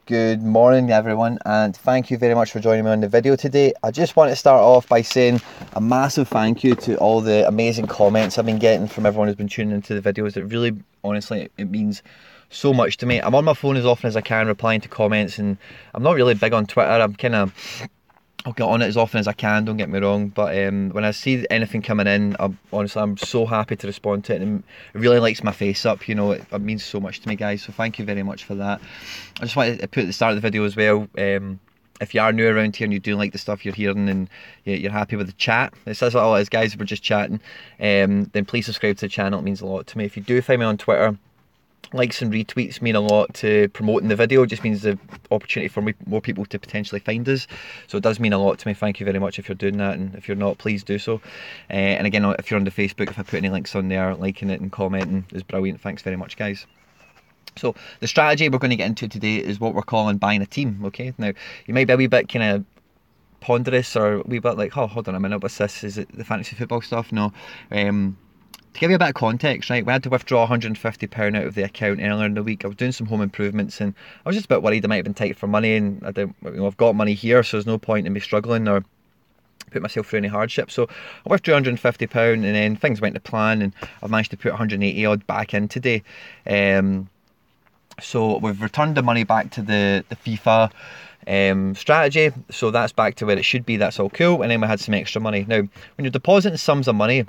Good morning everyone, and thank you very much for joining me on the video today. I just want to start off by saying a massive thank you to all the amazing comments I've been getting from everyone who's been tuning into the videos. It really, honestly, it means so much to me. I'm on my phone as often as I can replying to comments, and I'm not really big on Twitter. I'll get on it as often as I can, don't get me wrong, but when I see anything coming in, I'm so happy to respond to it, and it really lights my face up. It means so much to me, guys, so thank you very much for that. I just wanted to put at the start of the video as well, if you are new around here and you do like the stuff you're hearing and you're happy with the chat, this is all it is, guys, we're just chatting, then please subscribe to the channel. It means a lot to me. If you do find me on Twitter, likes and retweets mean a lot to promoting the video. It just means the opportunity for more people to potentially find us, so it does mean a lot to me. Thank you very much if you're doing that, and if you're not, please do so. And again, if you're on the Facebook, if I put any links on there, liking it and commenting is brilliant. Thanks very much, guys. So the strategy we're going to get into today is what we're calling buying a team. Okay, now you might be a wee bit kind of ponderous or a wee bit like, oh, hold on a minute, what's this? Is it the fantasy football stuff? No. To give you a bit of context, right, we had to withdraw £150 out of the account earlier in the week. I was doing some home improvements and I was just a bit worried I might have been tight for money, and I've got money here, so there's no point in me struggling or put myself through any hardship. So I withdrew £150 and then things went to plan, and I've managed to put 180 odd back in today. So we've returned the money back to the FIFA strategy, so that's back to where it should be. That's all cool. And then we had some extra money. Now, when you're depositing sums of money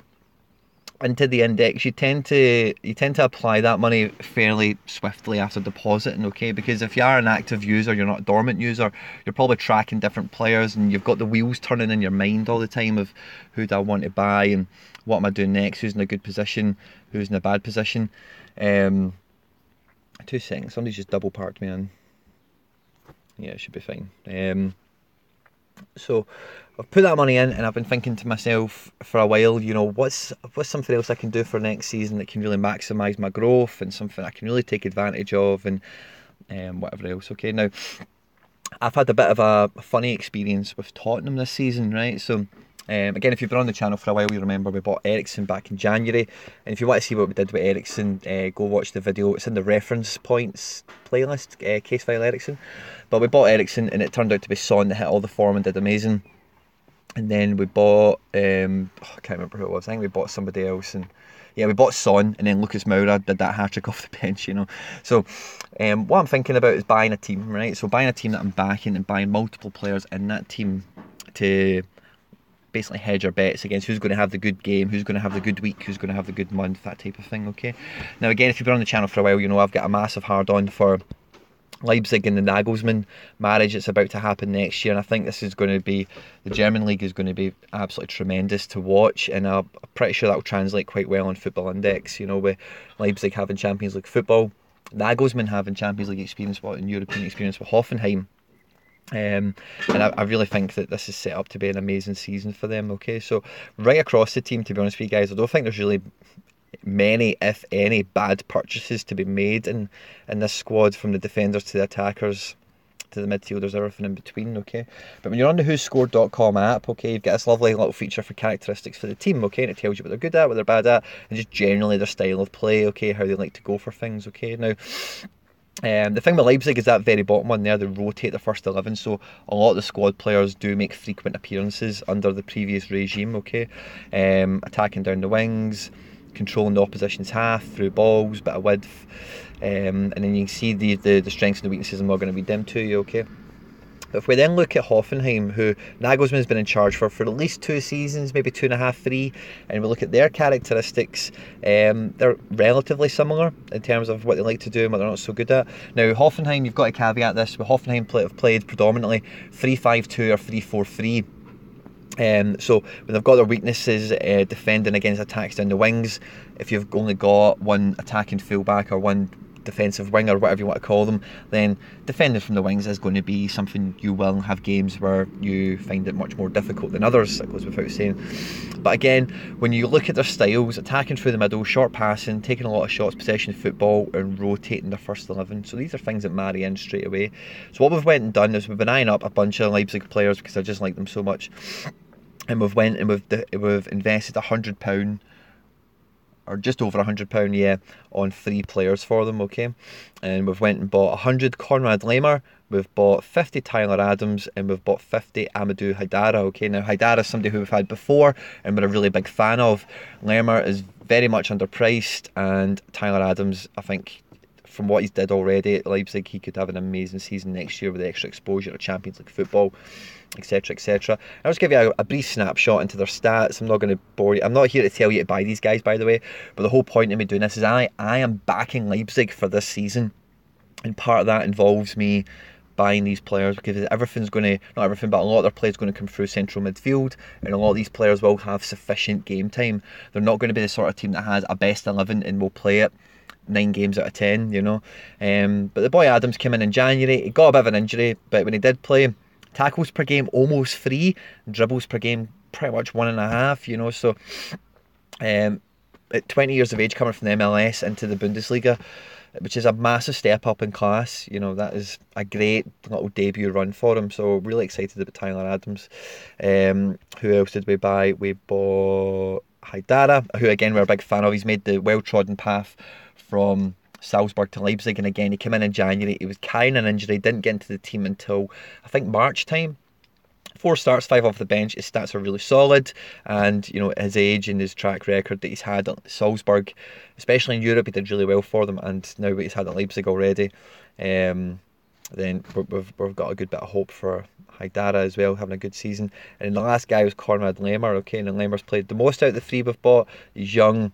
into the index, you tend to apply that money fairly swiftly after depositing, okay? Because if you are an active user, you're not a dormant user, you're probably tracking different players and you've got the wheels turning in your mind all the time of who do I want to buy and what am I doing next, who's in a good position, who's in a bad position. 2 seconds, somebody's just double parked me in. Yeah, it should be fine. So I've put that money in and I've been thinking to myself for a while, what's something else I can do for next season that can really maximise my growth and something I can really take advantage of, and whatever else. Okay, now I've had a bit of a funny experience with Tottenham this season, right? So again, if you've been on the channel for a while, you remember we bought Eriksen back in January, and if you want to see what we did with Eriksen, go watch the video. It's in the reference points playlist, Case File Eriksen. But we bought Eriksen and it turned out to be Son that hit all the form and did amazing. And then we bought, I can't remember who it was, I think we bought somebody else, and yeah, we bought Son, and then Lucas Moura did that hat-trick off the bench, So what I'm thinking about is buying a team, right? So buying a team that I'm backing and buying multiple players in that team to basically hedge our bets against who's going to have the good game, who's going to have the good week, who's going to have the good month, that type of thing, okay? Now again, if you've been on the channel for a while, I've got a massive hard-on for Leipzig and the Nagelsmann marriage. It's about to happen next year, and I think this is going to be, the German league is going to be absolutely tremendous to watch, and I'm pretty sure that will translate quite well on Football Index, with Leipzig having Champions League football, Nagelsmann having Champions League experience and European experience with Hoffenheim. And I really think that this is set up to be an amazing season for them, okay? So right across the team, to be honest with you guys, I don't think there's really many, if any, bad purchases to be made in this squad, from the defenders to the attackers to the midfielders, everything in between, okay? But when you're on the whoscored.com app, okay, you've got this lovely little feature for characteristics for the team, okay, and it tells you what they're good at, what they're bad at, and just generally their style of play, okay, how they like to go for things, okay? Now, the thing with Leipzig is that very bottom one there, they rotate the first 11, so a lot of the squad players do make frequent appearances under the previous regime, okay? Attacking down the wings, controlling the opposition's half through balls, bit of width, and then you can see the strengths and the weaknesses, and we're going to read them to you, okay? But if we then look at Hoffenheim, who Nagelsmann's been in charge for at least 2 seasons, maybe 2.5, 3, and we look at their characteristics, they're relatively similar in terms of what they like to do and what they're not so good at. Now, Hoffenheim, you've got to caveat this, but Hoffenheim have played predominantly 3-5-2 or 3-4-3. So when they've got their weaknesses, defending against attacks down the wings, if you've only got one attacking fullback or one defensive wing or whatever you want to call them, then defending from the wings is going to be something you will have games where you find it much more difficult than others, that goes without saying. But again, when you look at their styles, attacking through the middle, short passing, taking a lot of shots, possession of football, and rotating their first 11, so these are things that marry in straight away. So what we've went and done is we've been eyeing up a bunch of Leipzig players because I just like them so much, and we've invested £100 or just over £100, yeah, on 3 players for them, okay? And we've went and bought 100 Conrad Lamer, we've bought 50 Tyler Adams, and we've bought 50 Amadou Haidara, okay? Now, Haidara is somebody who we've had before and we're a really big fan of. Lamer is very much underpriced, and Tyler Adams, I think, from what he's did already at Leipzig, he could have an amazing season next year with the extra exposure to Champions League football, etc, etc. I'll just give you a brief snapshot into their stats. I'm not going to bore you. I'm not here to tell you to buy these guys, by the way, but the whole point of me doing this is I am backing Leipzig for this season, and part of that involves me buying these players, because everything's going to, not everything, but a lot of their players going to come through central midfield, and a lot of these players will have sufficient game time. They're not going to be the sort of team that has a best 11 and will play it 9 games out of 10, you know. But the boy Adams came in January. He got a bit of an injury, but when he did play, tackles per game almost 3, dribbles per game pretty much 1.5, you know. So at 20 years of age, coming from the MLS into the Bundesliga, which is a massive step up in class, you know, that is a great little debut run for him. So really excited about Tyler Adams. Who else did we buy? We bought Haidara, who again we're a big fan of. He's made the well-trodden path from Salzburg to Leipzig, and again he came in January. He was carrying an injury, didn't get into the team until I think March time. 4 starts, 5 off the bench. His stats are really solid, and you know, his age and his track record that he's had at Salzburg, especially in Europe, he did really well for them, and now what he's had at Leipzig already, then we've got a good bit of hope for Haidara as well, having a good season. And the last guy was Conrad Lamer, okay, and Lamer's played the most out of the 3 we've bought. He's young,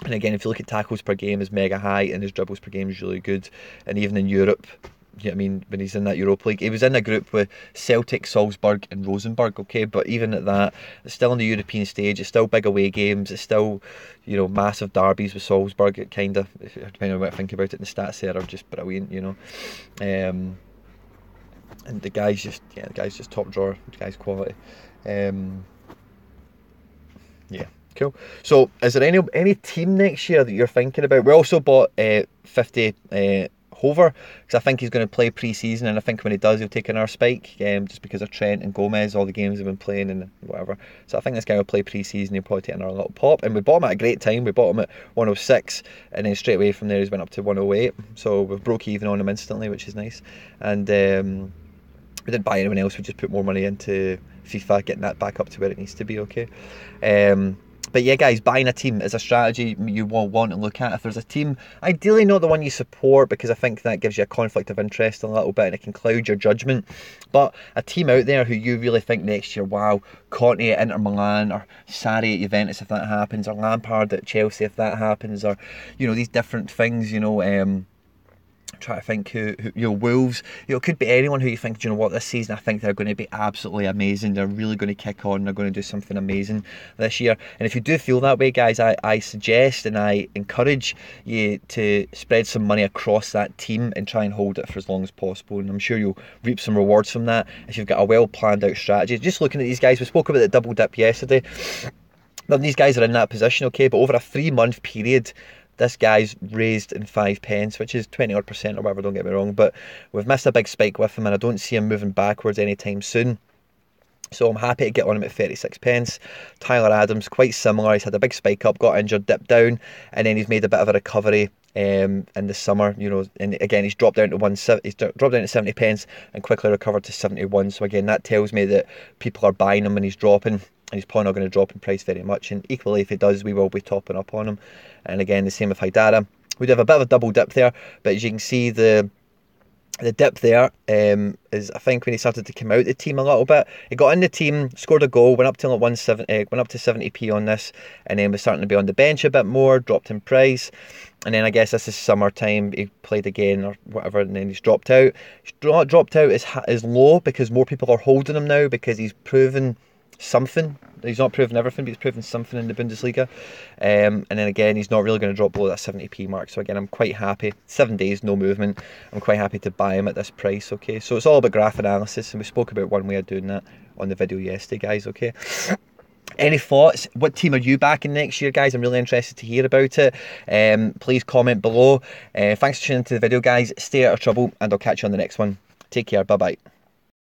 and again, if you look at tackles per game, is mega high, and his dribbles per game is really good. And even in Europe, you know what I mean, when he's in that Europa League, he was in a group with Celtic, Salzburg and Rosenborg, okay, but even at that, it's still on the European stage, it's still big away games, it's still, you know, massive derbies with Salzburg. It kind of, depending on what I think about it, the stats there are just brilliant, you know. And the guy's just, yeah, the guy's just top drawer, the guy's quality. Yeah. Cool. So, is there any team next year that you're thinking about? We also bought 50 Hover, because I think he's going to play pre-season, and I think when he does, he'll take another spike, just because of Trent and Gomez, all the games they've been playing and whatever. So I think this guy will play pre-season. He'll probably take another little pop. And we bought him at a great time. We bought him at 106, and then straight away from there he's went up to 108. So we've broke even on him instantly, which is nice. And we didn't buy anyone else. We just put more money into FIFA, getting that back up to where it needs to be. Okay. But yeah, guys, buying a team is a strategy you will want to look at. If there's a team, ideally not the one you support, because I think that gives you a conflict of interest a little bit and it can cloud your judgment. But a team out there who you really think next year, wow, Conte at Inter Milan, or Sarri at Juventus if that happens, or Lampard at Chelsea if that happens, or, you know, these different things, you know, try to think who you know, Wolves, you know, it could be anyone who you think, do you know what, this season I think they're going to be absolutely amazing, they're really going to kick on, they're going to do something amazing this year. And if you do feel that way, guys, I suggest and I encourage you to spread some money across that team and try and hold it for as long as possible, and I'm sure you'll reap some rewards from that if you've got a well planned out strategy. Just looking at these guys, we spoke about the double dip yesterday. Now, these guys are in that position, okay, but over a 3-month period, this guy's raised in 5 pence, which is 20% or whatever, don't get me wrong, but we've missed a big spike with him and I don't see him moving backwards anytime soon. So I'm happy to get on him at 36 pence. Tyler Adams, quite similar. He's had a big spike up, got injured, dipped down, and then he's made a bit of a recovery in the summer, you know, and again he's dropped down to 70 pence and quickly recovered to 71. So again, that tells me that people are buying him when he's dropping, and he's probably not going to drop in price very much. And equally, if he does, we will be topping up on him. And again, the same with Haidara. We do have a bit of a double dip there, but as you can see, the dip there is, I think, when he started to come out the team a little bit. He got in the team, scored a goal, went up to 70p on this, and then was starting to be on the bench a bit more, dropped in price. And then I guess this is summertime, he played again or whatever, and then he's dropped out. He's not dropped out as low because more people are holding him now, because he's proven something. He's not proven everything, but he's proven something in the Bundesliga. And then again, he's not really going to drop below that 70p mark. So again, I'm quite happy. 7 days, no movement. I'm quite happy to buy him at this price, okay? So it's all about graph analysis, and we spoke about one way of doing that on the video yesterday, guys, okay? Any thoughts? What team are you backing next year, guys? I'm really interested to hear about it. Please comment below. Thanks for tuning into the video, guys. Stay out of trouble, and I'll catch you on the next one. Take care. Bye-bye.